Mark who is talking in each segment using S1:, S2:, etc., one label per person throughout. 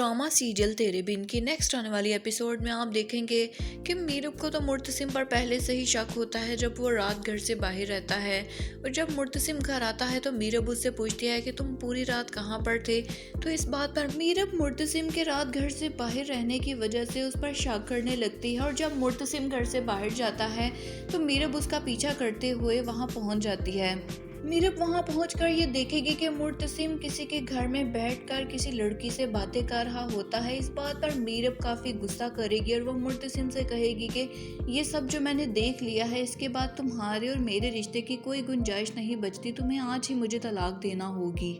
S1: Drama serial तेरे बिन की next आने वाली एपिसोड में आप देखेंगे कि मीरब को तो मुर्तसिम पर पहले से ही शक होता है जब वो रात घर से बाहर रहता है। और जब मुर्तसिम घर आता है तो मीरब उससे पूछती है कि तुम पूरी रात कहाँ पर थे। तो इस बात पर मीरब मुर्तसिम के रात घर से बाहर रहने की वजह से उस पर शक करने लगती है। और जब मुर्तसिम घर से बाहर जाता है तो मीरब उसका पीछा करते हुए वहाँ पहुँच जाती है। मीरब वहां पहुंचकर ये देखेगी कि मुर्तसिम किसी के घर में बैठकर किसी लड़की से बातें कर रहा होता है। इस बात पर मीरब काफी गुस्सा करेगी और वो मुर्तसिम से कहेगी कि ये सब जो मैंने देख लिया है, इसके बाद तुम्हारे और मेरे रिश्ते की कोई गुंजाइश नहीं बचती, तुम्हें आज ही मुझे तलाक देना होगी।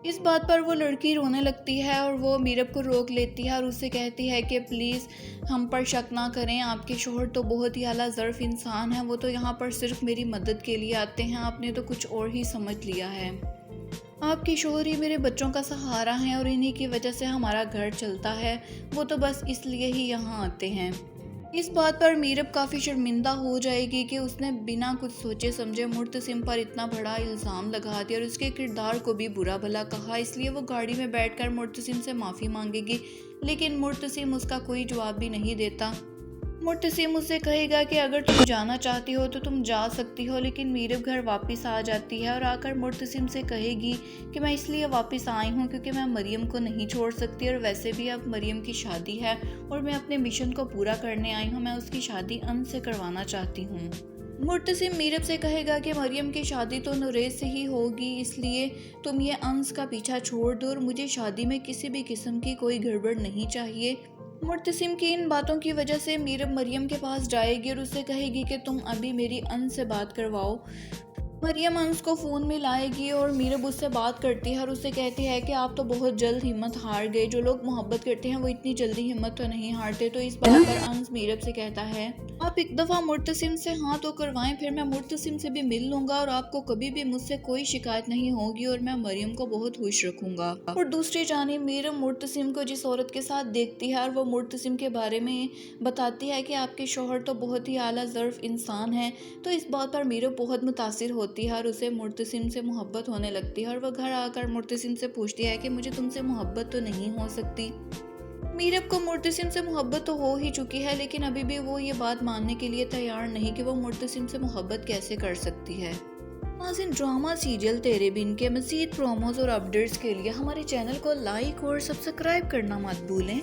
S1: इस बात पर वो लड़की रोने लगती है और वो मीरब को रोक लेती है और उससे कहती है कि प्लीज़ हम पर शक ना करें, आपके शोहर तो बहुत ही आला ज़र्फ इंसान है, वो तो यहाँ पर सिर्फ मेरी मदद के लिए आते हैं, आपने तो कुछ और ही समझ लिया है। आपके शोहर ही मेरे बच्चों का सहारा हैं और इन्हीं की वजह से हमारा घर चलता है, वो तो बस इसलिए ही यहाँ आते हैं। इस बात पर मीरब काफ़ी शर्मिंदा हो जाएगी कि उसने बिना कुछ सोचे समझे मुर्तसिम पर इतना बड़ा इल्ज़ाम लगा दिया और उसके किरदार को भी बुरा भला कहा। इसलिए वो गाड़ी में बैठकर मुर्तसिम से माफ़ी मांगेगी, लेकिन मुर्तसिम उसका कोई जवाब भी नहीं देता। मुर्तसिम उससे कहेगा कि अगर तुम जाना चाहती हो तो तुम जा सकती हो, लेकिन मीरब घर वापस आ जाती है और आकर मुर्तसिम से कहेगी कि मैं इसलिए वापस आई हूँ क्योंकि मैं मरियम को नहीं छोड़ सकती और वैसे भी अब मरियम की शादी है और मैं अपने मिशन को पूरा करने आई हूँ, मैं उसकी शादी अन से करवाना चाहती हूँ। मुर्तसिम मीरब से कहेगा कि मरियम की शादी तो नुरेज से ही होगी, इसलिए तुम ये अंस का पीछा छोड़ दो और मुझे शादी में किसी भी किस्म की कोई गड़बड़ नहीं चाहिए। मुर्तसिम की इन बातों की वजह से मीरब मरियम के पास जाएगी और उससे कहेगी कि तुम अभी मेरी अंस से बात करवाओ। मरियम अंस को फ़ोन में लाएगी और मीरब उससे बात करती है और उससे कहती है कि आप तो बहुत जल्द हिम्मत हार गए, जो लोग मोहब्बत करते हैं वो इतनी जल्दी हिम्मत तो नहीं हारते। तो इस बात पर अंस मीरब से कहता है आप एक दफ़ा मुर्तसिम से हाँ तो करवाएं, फिर मैं मुर्तसिम से भी मिल लूँगा और आपको कभी भी मुझसे कोई शिकायत नहीं होगी और मैं मरियम को बहुत खुश रखूँगा। और दूसरी जानिब मीरब मुर्तसिम को जिस औरत के साथ देखती है और वो मुर्तसिम के बारे में बताती है कि आपके शौहर तो बहुत ही आला ज़र्फ इंसान है। तो इस बात पर मीरब बहुत मुतासिर होती है और उसे मुर्तसिम से मोहब्बत होने लगती है और वह घर आकर मुर्तसिम से पूछती है कि मुझे तुमसे मोहब्बत तो नहीं हो सकती। मीरब को मुर्तसिम से मोहब्बत तो हो ही चुकी है, लेकिन अभी भी वो ये बात मानने के लिए तैयार नहीं कि वो मुर्तसिम से मोहब्बत कैसे कर सकती है। नाज़रीन, ड्रामा सीरियल तेरे बिन के मज़ीद प्रोमोज और अपडेट्स के लिए हमारे चैनल को लाइक और सब्सक्राइब करना मत भूलें।